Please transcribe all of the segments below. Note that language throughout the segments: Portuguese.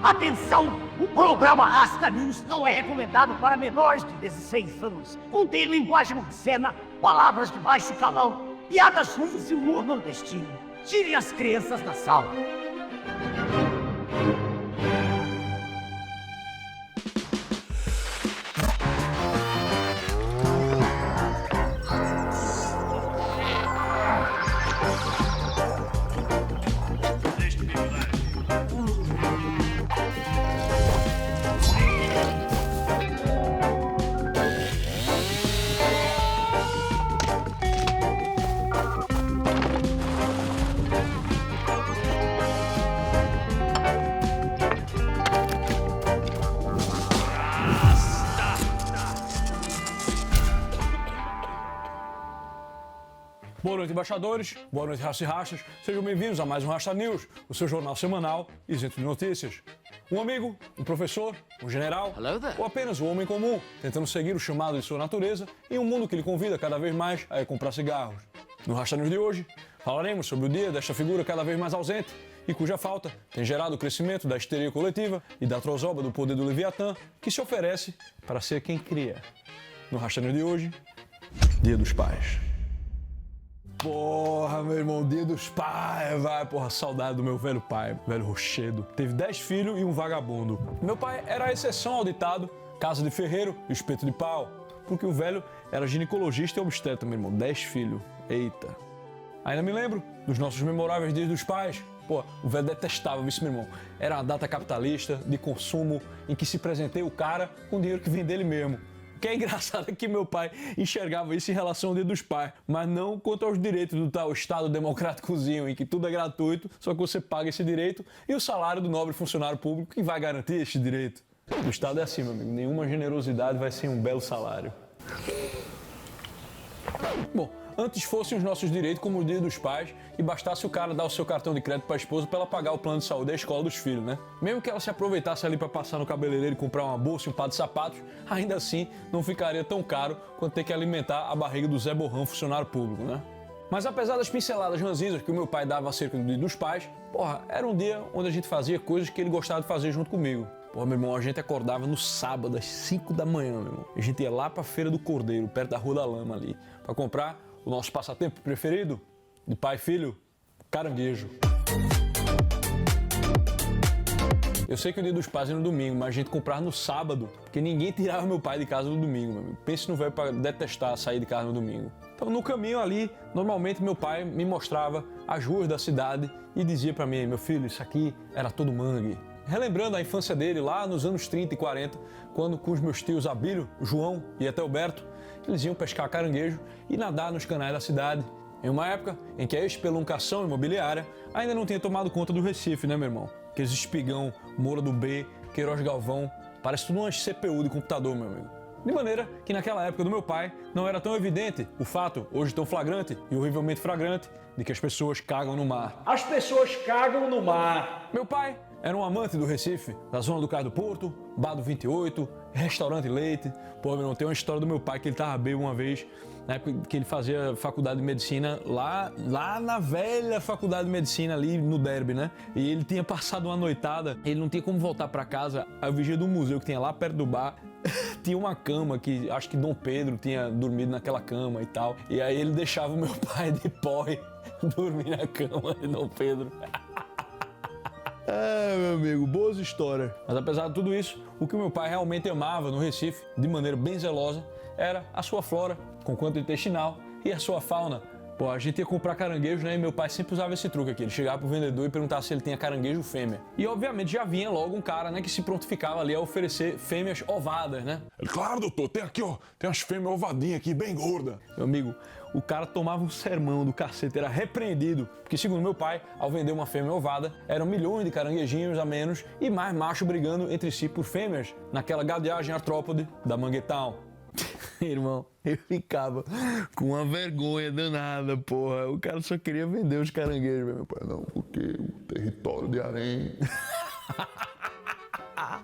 Atenção! O programa Rasta News não é recomendado para menores de 16 anos. Contém linguagem obscena, palavras de baixo calão, piadas ruins e humor nordestino. Tire as crianças da sala. Boa noite, embaixadores. Boa noite, raças e rachas. Sejam bem-vindos a mais um Rasta News, o seu jornal semanal isento de notícias. Um amigo, um professor, um general ou apenas um homem comum, tentando seguir o chamado de sua natureza em um mundo que lhe convida cada vez mais a ir comprar cigarros. No Rasta News de hoje, falaremos sobre o dia desta figura cada vez mais ausente e cuja falta tem gerado o crescimento da histeria coletiva e da trozoba do poder do Leviatã que se oferece para ser quem cria. No Rasta News de hoje, Dia dos Pais. Porra, meu irmão, Dia dos Pais, vai, porra, saudade do meu velho pai, velho Rochedo. Teve 10 filhos e um vagabundo. Meu pai era a exceção ao ditado, casa de ferreiro e espeto de pau, porque o velho era ginecologista e obstetra, meu irmão, 10 filhos, eita. Ainda me lembro dos nossos memoráveis Dias dos Pais. Pô, o velho detestava isso, meu irmão. Era uma data capitalista, de consumo, em que se presenteia o cara com o dinheiro que vem dele mesmo. O que é engraçado é que meu pai enxergava isso em relação ao Dia dos Pais, mas não quanto aos direitos do tal Estado democráticozinho, em que tudo é gratuito, só que você paga esse direito e o salário do nobre funcionário público que vai garantir este direito. O Estado é assim, meu amigo, nenhuma generosidade vai sem um belo salário. Bom, antes fossem os nossos direitos como o Dia dos Pais e bastasse o cara dar o seu cartão de crédito para a esposa para ela pagar o plano de saúde da escola dos filhos, né? Mesmo que ela se aproveitasse ali para passar no cabeleireiro e comprar uma bolsa e um par de sapatos, ainda assim não ficaria tão caro quanto ter que alimentar a barriga do Zé Borrão, funcionário público, né? Mas apesar das pinceladas ranzinhas que o meu pai dava acerca do Dia dos Pais, porra, era um dia onde a gente fazia coisas que ele gostava de fazer junto comigo. Porra, meu irmão, a gente acordava no sábado às 5 da manhã, meu irmão. A gente ia lá pra Feira do Cordeiro, perto da Rua da Lama ali, para comprar o nosso passatempo preferido, de pai e filho, caranguejo. Eu sei que o Dia dos Pais era no domingo, mas a gente comprava no sábado, porque ninguém tirava meu pai de casa no domingo, meu amigo. Pense no velho para detestar sair de casa no domingo. Então, no caminho ali, normalmente meu pai me mostrava as ruas da cidade e dizia para mim, meu filho, isso aqui era todo mangue. Relembrando a infância dele lá nos anos 30 e 40, quando com os meus tios Abílio, João e até Alberto, eles iam pescar caranguejo e nadar nos canais da cidade. Em uma época em que a espeluncação imobiliária ainda não tinha tomado conta do Recife, né, meu irmão? Aqueles espigão, Moura do B, Queiroz Galvão, parece tudo umas CPU de computador, meu amigo. De maneira que naquela época do meu pai não era tão evidente o fato, hoje tão flagrante e horrivelmente flagrante, de que as pessoas cagam no mar. As pessoas cagam no mar! Meu pai era um amante do Recife, da zona do Cais do Porto, Bar do 28, restaurante Leite. Pô, meu irmão, tem uma história do meu pai que ele tava bêbado uma vez, na época que ele fazia faculdade de medicina, lá na velha faculdade de medicina ali no Derby, né? E ele tinha passado uma noitada, ele não tinha como voltar pra casa. Aí o vigia do museu que tinha lá perto do bar tinha uma cama que acho que Dom Pedro tinha dormido naquela cama e tal. E aí ele deixava o meu pai de porre dormir na cama de Dom Pedro. É, meu amigo, boas histórias. Mas apesar de tudo isso, o que o meu pai realmente amava no Recife, de maneira bem zelosa, era a sua flora, com quanto intestinal, e a sua fauna. Pô, a gente ia comprar caranguejo, né? E meu pai sempre usava esse truque aqui. Ele chegava pro vendedor e perguntava se ele tinha caranguejo fêmea. E obviamente já vinha logo um cara, né, que se prontificava ali a oferecer fêmeas ovadas, né? Ele, claro, doutor, tem aqui, ó, tem umas fêmeas ovadinhas aqui, bem gordas. Meu amigo, o cara tomava um sermão do cacete, era repreendido. Porque segundo meu pai, ao vender uma fêmea ovada, eram milhões de caranguejinhos a menos e mais machos brigando entre si por fêmeas naquela gadeagem artrópode da Manguetown. Irmão, eu ficava com uma vergonha danada, porra. O cara só queria vender os caranguejos. Meu pai, não, porque o território de Harém.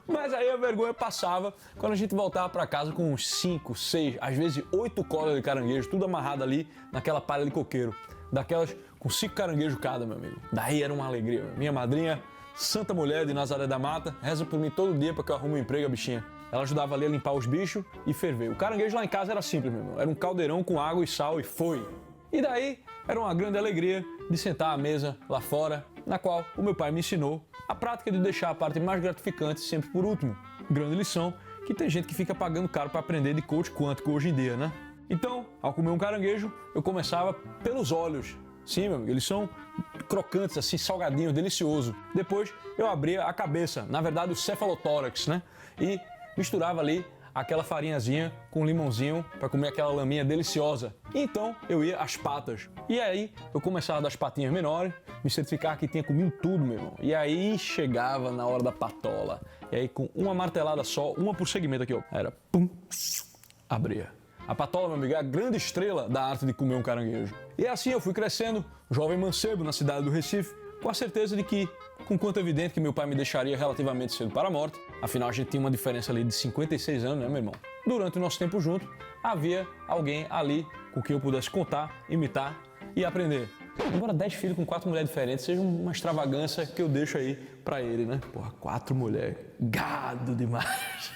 Mas aí a vergonha passava quando a gente voltava pra casa com uns 5, 6, às vezes 8 colas de caranguejo, tudo amarrado ali naquela palha de coqueiro. Daquelas com 5 caranguejos cada, meu amigo. Daí era uma alegria. Minha madrinha santa mulher de Nazaré da Mata, reza por mim todo dia para que eu arrume um emprego, a bichinha. Ela ajudava ali a limpar os bichos e ferver. O caranguejo lá em casa era simples, meu irmão. Era um caldeirão com água e sal e foi. E daí era uma grande alegria de sentar à mesa lá fora, na qual o meu pai me ensinou a prática de deixar a parte mais gratificante sempre por último. Grande lição que tem gente que fica pagando caro para aprender de coach quântico hoje em dia, né? Então, ao comer um caranguejo, eu começava pelos olhos. Sim, meu amigo, eles são crocantes, assim, salgadinhos, delicioso. Depois eu abria a cabeça, na verdade o cefalotórax, né? E misturava ali aquela farinhazinha com limãozinho para comer aquela laminha deliciosa. E então eu ia às patas. E aí eu começava das patinhas menores, me certificar que tinha comido tudo, meu irmão. E aí chegava na hora da patola. E aí com uma martelada só, uma por segmento aqui, ó. Era pum, abria. A patola, meu amigo, é a grande estrela da arte de comer um caranguejo. E assim eu fui crescendo, jovem mancebo na cidade do Recife, com a certeza de que, com quanto evidente que meu pai me deixaria relativamente cedo para a morte, afinal a gente tinha uma diferença ali de 56 anos, né, meu irmão? Durante o nosso tempo junto, havia alguém ali com quem eu pudesse contar, imitar e aprender. Embora 10 filhos com 4 mulheres diferentes seja uma extravagância que eu deixo aí pra ele, né? Porra, 4 mulheres. Gado demais.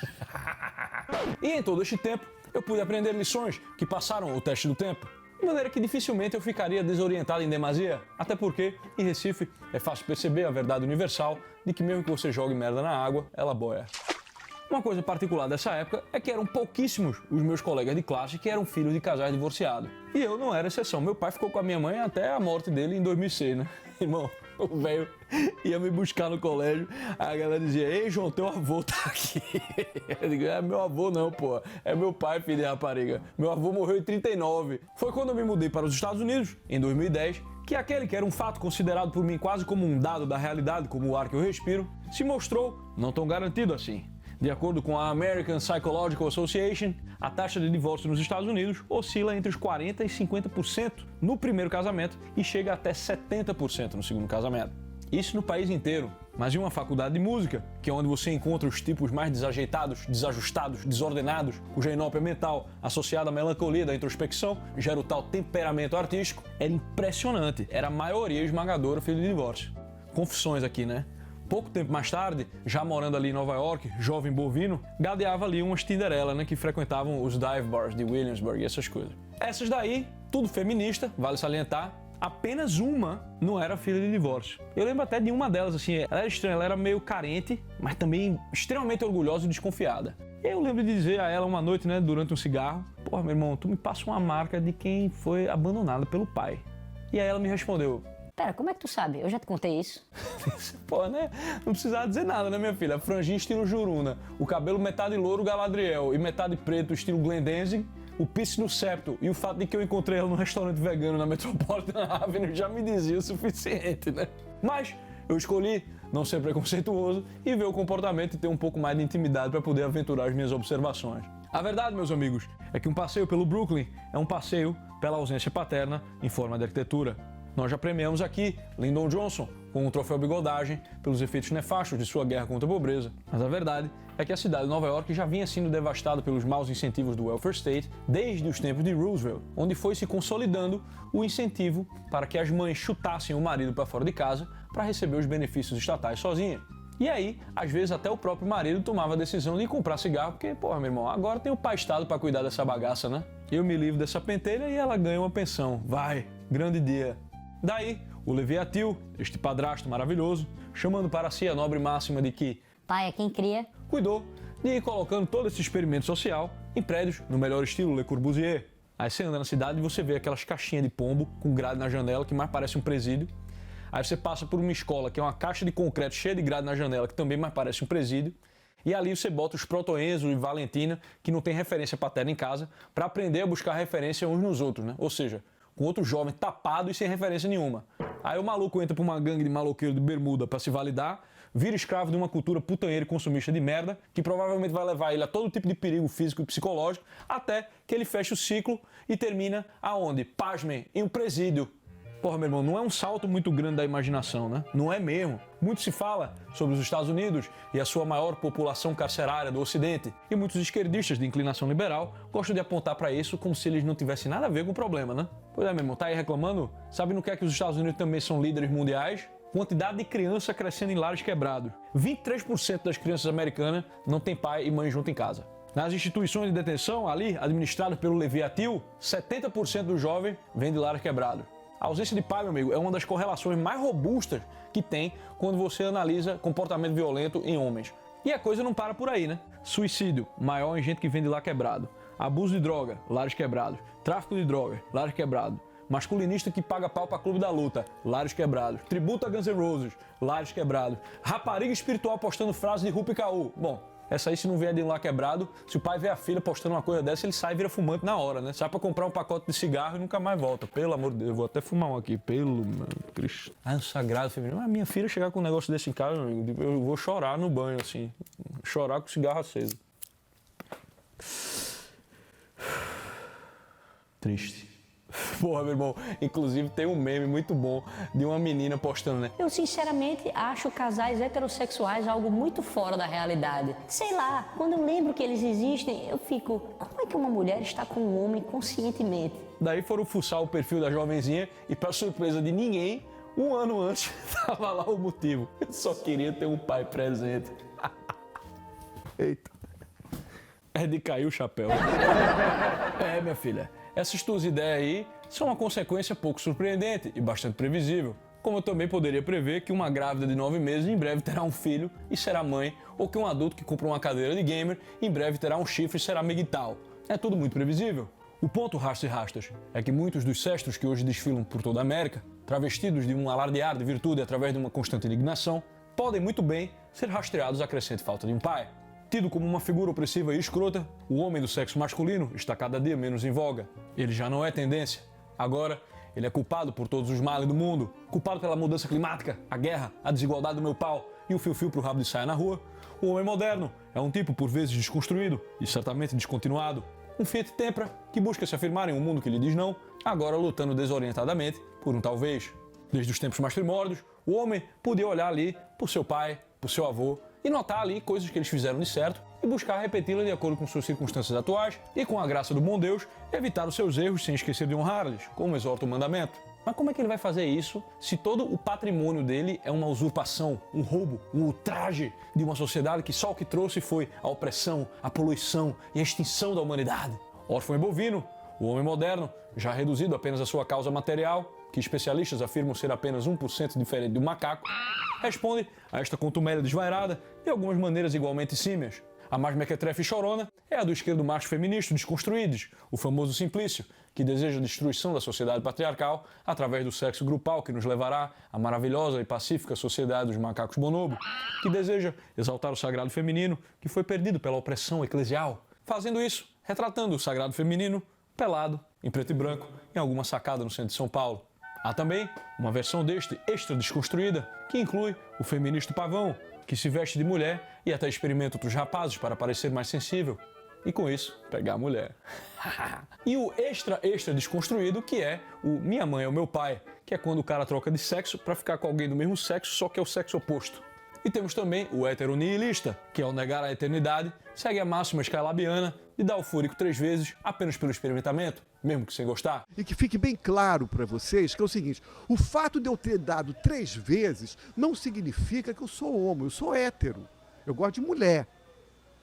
E em todo este tempo, eu pude aprender lições que passaram o teste do tempo. De maneira que dificilmente eu ficaria desorientado em demasia, até porque, em Recife, é fácil perceber a verdade universal de que mesmo que você jogue merda na água, ela boia. Uma coisa particular dessa época é que eram pouquíssimos os meus colegas de classe que eram filhos de casais divorciados. E eu não era exceção. Meu pai ficou com a minha mãe até a morte dele em 2006, né? Irmão, o velho ia me buscar no colégio, aí a galera dizia: ei, João, teu avô tá aqui. Eu digo: é meu avô não, pô. É meu pai, filho de rapariga. Meu avô morreu em 39. Foi quando eu me mudei para os Estados Unidos, em 2010, que aquele que era um fato considerado por mim quase como um dado da realidade, como o ar que eu respiro, se mostrou não tão garantido assim. De acordo com a American Psychological Association, a taxa de divórcio nos Estados Unidos oscila entre os 40% e 50% no primeiro casamento e chega até 70% no segundo casamento. Isso no país inteiro. Mas em uma faculdade de música, que é onde você encontra os tipos mais desajeitados, desajustados, desordenados, cuja inópia mental, associada à melancolia da introspecção, gera o tal temperamento artístico, era impressionante. Era a maioria esmagadora filho de divórcio. Confissões aqui, né? Pouco tempo mais tarde, já morando ali em Nova York, jovem bovino, gadeava ali umas Tinderela, né, que frequentavam os dive bars de Williamsburg e essas coisas. Essas daí, tudo feminista, vale salientar, apenas uma não era filha de divórcio. Eu lembro até de uma delas, assim, ela era estranha, ela era meio carente, mas também extremamente orgulhosa e desconfiada. Eu lembro de dizer a ela uma noite, né, durante um cigarro: porra, meu irmão, tu me passa uma marca de quem foi abandonada pelo pai. E aí ela me respondeu: Pera, como é que tu sabe? Eu já te contei isso. Pô, né? Não precisava dizer nada, né, minha filha? A franjinha estilo Juruna, o cabelo metade louro Galadriel e metade preto estilo Glenn Danzig, o piercing no septo e o fato de que eu encontrei ela num restaurante vegano na Metropolitan Avenue já me dizia o suficiente, né? Mas eu escolhi não ser preconceituoso e ver o comportamento e ter um pouco mais de intimidade para poder aventurar as minhas observações. A verdade, meus amigos, é que um passeio pelo Brooklyn é um passeio pela ausência paterna em forma de arquitetura. Nós já premiamos aqui Lyndon Johnson com o troféu Bigodagem pelos efeitos nefastos de sua guerra contra a pobreza. Mas a verdade é que a cidade de Nova York já vinha sendo devastada pelos maus incentivos do welfare state desde os tempos de Roosevelt, onde foi se consolidando o incentivo para que as mães chutassem o marido para fora de casa para receber os benefícios estatais sozinha. E aí, às vezes até o próprio marido tomava a decisão de comprar cigarro, porque, porra, meu irmão, agora tem o pai Estado para cuidar dessa bagaça, né? Eu me livro dessa pentelha e ela ganha uma pensão. Vai, grande dia. Daí, o Leviatil, este padrasto maravilhoso, chamando para si a nobre máxima de que Pai é quem cria. cuidou de ir colocando todo esse experimento social em prédios no melhor estilo Le Corbusier. Aí você anda na cidade e você vê aquelas caixinhas de pombo com grade na janela que mais parece um presídio. Aí você passa por uma escola que é uma caixa de concreto cheia de grade na janela que também mais parece um presídio. E ali você bota os Proto-Enzo e Valentina, que não tem referência paterna em casa, para aprender a buscar referência uns nos outros, né? Ou seja, com outro jovem tapado e sem referência nenhuma. Aí o maluco entra pra uma gangue de maloqueiro de bermuda pra se validar, vira escravo de uma cultura putanheira e consumista de merda, que provavelmente vai levar ele a todo tipo de perigo físico e psicológico, até que ele feche o ciclo e termina aonde? Pasmem, em um presídio. Porra, meu irmão, não é um salto muito grande da imaginação, né? Não é mesmo. Muito se fala sobre os Estados Unidos e a sua maior população carcerária do Ocidente, e muitos esquerdistas de inclinação liberal gostam de apontar para isso como se eles não tivessem nada a ver com o problema, né? Pois é, meu irmão, tá aí reclamando? Sabe no que é que os Estados Unidos também são líderes mundiais? Quantidade de criança crescendo em lares quebrados. 23% das crianças americanas não tem pai e mãe junto em casa. Nas instituições de detenção, ali, administradas pelo Levi Atil, 70% dos jovens vêm de lares quebrados. A ausência de pai, meu amigo, é uma das correlações mais robustas que tem quando você analisa comportamento violento em homens. E a coisa não para por aí, né? Suicídio, maior em gente que vem de lar quebrado. Abuso de droga, lares quebrados. Tráfico de drogas, lares quebrados. Masculinista que paga pau pra clube da luta, lares quebrados. Tributo a Guns N' Roses, lares quebrados. Rapariga espiritual postando frases de Rupi Kaur. Bom, essa aí se não vier de um lar quebrado, se o pai vê a filha postando uma coisa dessa, ele sai e vira fumante na hora, né? Sai pra comprar um pacote de cigarro e nunca mais volta. Pelo amor de Deus, eu vou até fumar um aqui. Pelo meu Cristo. Ah, o sagrado feminino. Ah, minha filha chegar com um negócio desse em casa, meu amigo, eu vou chorar no banho, assim. Chorar com o cigarro aceso. Triste. Porra, meu irmão, inclusive tem um meme muito bom de uma menina postando, né? Eu sinceramente acho casais heterossexuais algo muito fora da realidade. Sei lá, quando eu lembro que eles existem, eu fico, como é que uma mulher está com um homem conscientemente? Daí foram fuçar o perfil da jovenzinha e, para surpresa de ninguém, um ano antes tava lá o motivo. Eu só queria ter um pai presente. Eita. É de cair o chapéu. É, minha filha. Essas tuas ideias aí são uma consequência pouco surpreendente e bastante previsível. Como eu também poderia prever que uma grávida de 9 meses em breve terá um filho e será mãe, ou que um adulto que compra uma cadeira de gamer em breve terá um chifre e será migtal. É tudo muito previsível. O ponto, rastas e rastas, é que muitos dos cestros que hoje desfilam por toda a América, travestidos de um alardear de virtude através de uma constante indignação, podem muito bem ser rastreados à crescente falta de um pai. Tido como uma figura opressiva e escrota, o homem do sexo masculino está cada dia menos em voga. Ele já não é tendência. Agora, ele é culpado por todos os males do mundo, culpado pela mudança climática, a guerra, a desigualdade do meu pau e o fio-fio pro rabo de saia na rua. O homem moderno é um tipo por vezes desconstruído e certamente descontinuado. Um Fiat Tempra que busca se afirmar em um mundo que lhe diz não, agora lutando desorientadamente por um talvez. Desde os tempos mais primórdios, o homem podia olhar ali por seu pai, por seu avô, e notar ali coisas que eles fizeram de certo e buscar repeti-las de acordo com suas circunstâncias atuais e, com a graça do bom Deus, evitar os seus erros sem esquecer de honrar-lhes, como exorta o mandamento. Mas como é que ele vai fazer isso se todo o patrimônio dele é uma usurpação, um roubo, um ultraje de uma sociedade que só o que trouxe foi a opressão, a poluição e a extinção da humanidade? Órfão e bovino, o homem moderno, já reduzido apenas à sua causa material, que especialistas afirmam ser apenas 1% diferente do macaco, responde a esta contumélia desvairada de algumas maneiras igualmente símias. A mais mequetrefe e chorona é a do esquerdo macho feminista desconstruídos, o famoso Simplício, que deseja a destruição da sociedade patriarcal através do sexo grupal que nos levará à maravilhosa e pacífica sociedade dos macacos bonobo, que deseja exaltar o sagrado feminino que foi perdido pela opressão eclesial, fazendo isso, retratando o sagrado feminino pelado, em preto e branco, em alguma sacada no centro de São Paulo. Há também uma versão deste extra desconstruída, que inclui o feminista pavão, que se veste de mulher e até experimenta outros rapazes para parecer mais sensível, e com isso, pegar a mulher. E o extra desconstruído, que é o minha mãe é o meu pai, que é quando o cara troca de sexo para ficar com alguém do mesmo sexo, só que é o sexo oposto. E temos também o heteronihilista, que ao negar a eternidade, segue a máxima skalabiana de dar o fúrico 3 vezes apenas pelo experimentamento, mesmo que sem gostar. E que fique bem claro para vocês que é o seguinte, o fato de eu ter dado 3 vezes não significa que eu sou homo, eu sou hétero. Eu gosto de mulher.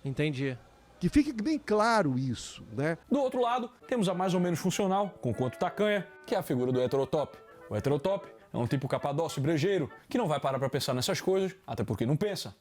Entendi. Que fique bem claro isso, né? Do outro lado, temos a mais ou menos funcional, conquanto tacanha, que é a figura do heterotop. O heterotop é um tipo capadócio brejeiro que não vai parar para pensar nessas coisas, até porque não pensa.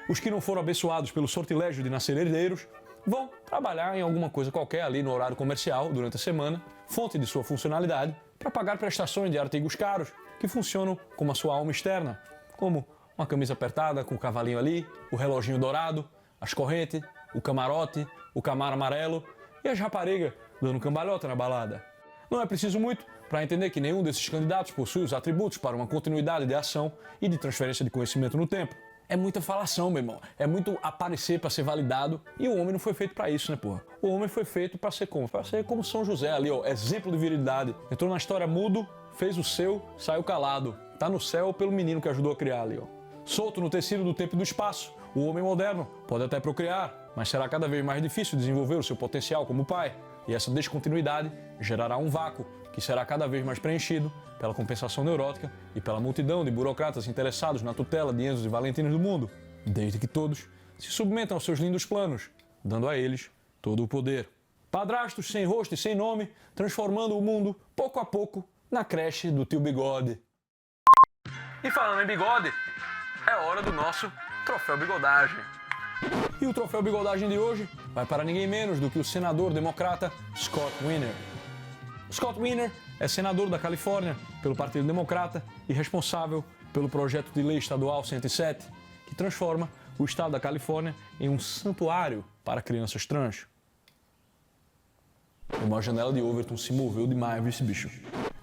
Os que não foram abençoados pelo sortilégio de nascer herdeiros vão trabalhar em alguma coisa qualquer ali no horário comercial durante a semana, fonte de sua funcionalidade, para pagar prestações de artigos caros que funcionam como a sua alma externa, como uma camisa apertada com o cavalinho ali, o reloginho dourado, as correntes, o camarote, o camaro amarelo e as raparigas dando cambalhota na balada. Não é preciso muito para entender que nenhum desses candidatos possui os atributos para uma continuidade de ação e de transferência de conhecimento no tempo. É muita falação, meu irmão. É muito aparecer para ser validado. E o homem não foi feito para isso, né, porra? O homem foi feito para ser como? Para ser como São José ali, ó. Exemplo de virilidade. Entrou na história mudo, fez o seu, saiu calado. Tá no céu pelo menino que ajudou a criar ali, ó. Solto no tecido do tempo e do espaço. O homem moderno pode até procriar, mas será cada vez mais difícil desenvolver o seu potencial como pai. E essa descontinuidade gerará um vácuo que será cada vez mais preenchido pela compensação neurótica e pela multidão de burocratas interessados na tutela de Enzos e Valentinos do mundo, desde que todos se submetam aos seus lindos planos, dando a eles todo o poder. Padrastos sem rosto e sem nome, transformando o mundo, pouco a pouco, na creche do tio Bigode. E falando em bigode, é hora do nosso Troféu Bigodagem. E o Troféu Bigodagem de hoje vai para ninguém menos do que o senador democrata Scott Wiener. Scott Wiener é senador da Califórnia pelo Partido Democrata e responsável pelo projeto de lei estadual 107, que transforma o estado da Califórnia em um santuário para crianças trans. Uma janela de Overton se moveu demais, viu esse bicho?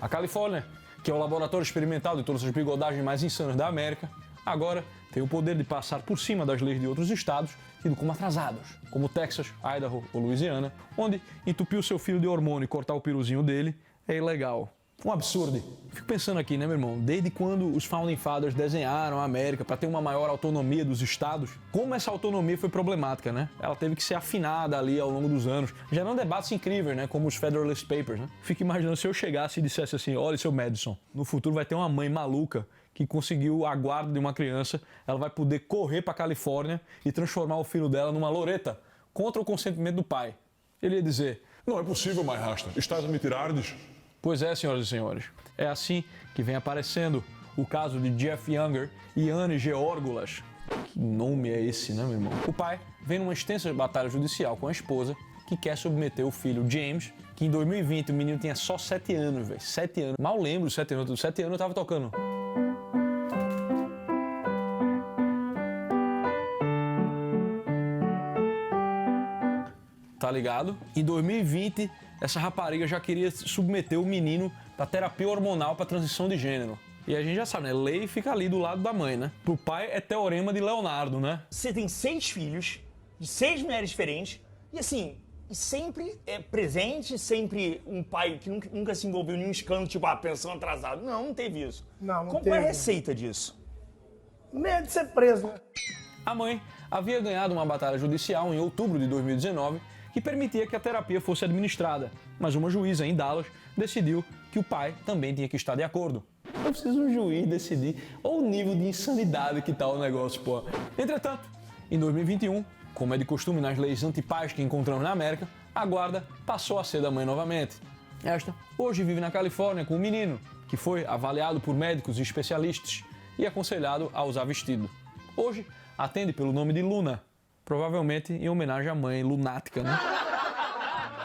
A Califórnia, que é o laboratório experimental de todas as bigodagens mais insanas da América, agora tem o poder de passar por cima das leis de outros estados, tido como atrasados, como Texas, Idaho ou Louisiana, onde entupir o seu filho de hormônio e cortar o piruzinho dele é ilegal. Um absurdo. Fico pensando aqui, né, meu irmão? Desde quando os Founding Fathers desenharam a América para ter uma maior autonomia dos estados, como essa autonomia foi problemática, né? Ela teve que ser afinada ali ao longo dos anos, gerando debates incríveis, né? Como os Federalist Papers, né? Fico imaginando se eu chegasse e dissesse assim: olha, seu Madison, no futuro vai ter uma mãe maluca que conseguiu a guarda de uma criança, ela vai poder correr para a Califórnia e transformar o filho dela numa loreta contra o consentimento do pai. Ele ia dizer: Não é possível, mais rasta. Estás a me tirardes? Pois é, senhoras e senhores. É assim que vem aparecendo o caso de Jeff Younger e Anne Georgulas. Que nome é esse, né, meu irmão? O pai vem numa extensa batalha judicial com a esposa que quer submeter o filho James, que em 2020 o menino tinha só 7 anos, velho. 7 anos. Mal lembro dos 7 anos. 7 anos eu tava tocando. Tá ligado? Em 2020, essa rapariga já queria submeter o menino para terapia hormonal para transição de gênero. E a gente já sabe, né? Lei fica ali do lado da mãe, né? Pro pai é teorema de Leonardo, né? Você tem 6 filhos, de 6 mulheres diferentes, e assim, sempre é presente, sempre um pai que nunca se envolveu em nenhum escândalo, tipo, pensão atrasada. Não teve isso. Não Qual teve. é a receita disso? Medo de ser preso, né? A mãe havia ganhado uma batalha judicial em outubro de 2019 que permitia que a terapia fosse administrada, mas uma juíza em Dallas decidiu que o pai também tinha que estar de acordo. Não precisa um juiz decidir ou o nível de insanidade que tá o negócio, pô. Entretanto, em 2021, como é de costume nas leis antipais que encontramos na América, a guarda passou a ser da mãe novamente. Esta hoje vive na Califórnia com um menino que foi avaliado por médicos e especialistas e aconselhado a usar vestido. Hoje atende pelo nome de Luna, provavelmente em homenagem à mãe lunática, né?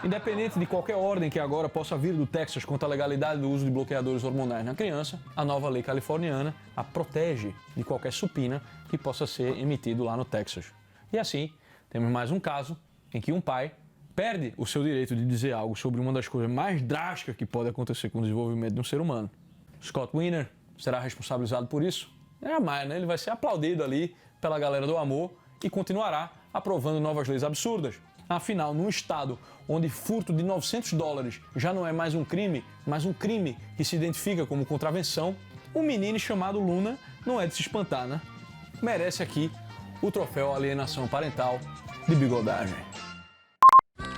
Independente de qualquer ordem que agora possa vir do Texas quanto à legalidade do uso de bloqueadores hormonais na criança, a nova lei californiana a protege de qualquer supina que possa ser emitido lá no Texas. E assim, temos mais um caso em que um pai perde o seu direito de dizer algo sobre uma das coisas mais drásticas que pode acontecer com o desenvolvimento de um ser humano. Scott Wiener será responsabilizado por isso? Jamais, né? Ele vai ser aplaudido ali pela galera do amor e continuará aprovando novas leis absurdas. Afinal, num estado onde furto de $900 já não é mais um crime, mas um crime que se identifica como contravenção, um menino chamado Luna não é de se espantar, né? Merece aqui o troféu Alienação Parental de Bigodagem.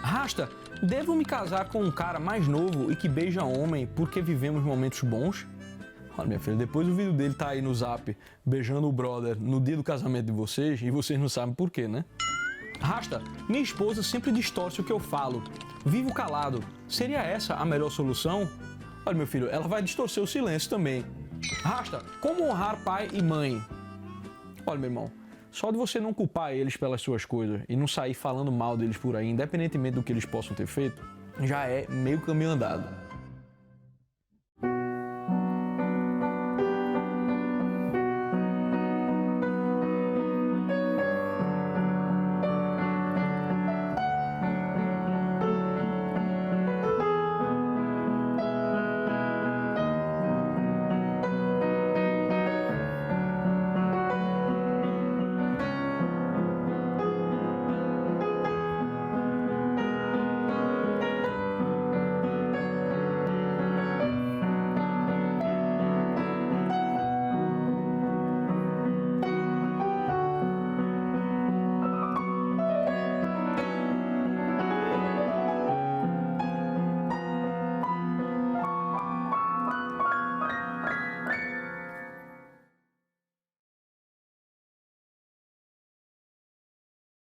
Rasta, devo me casar com um cara mais novo e que beija homem porque vivemos momentos bons? Olha, minha filha, depois o vídeo dele tá aí no Zap beijando o brother no dia do casamento de vocês e vocês não sabem por quê, né? Rasta, minha esposa sempre distorce o que eu falo. Vivo calado. Seria essa a melhor solução? Olha, meu filho, ela vai distorcer o silêncio também. Rasta, como honrar pai e mãe? Olha, meu irmão, só de você não culpar eles pelas suas coisas e não sair falando mal deles por aí, independentemente do que eles possam ter feito, já é meio caminho andado.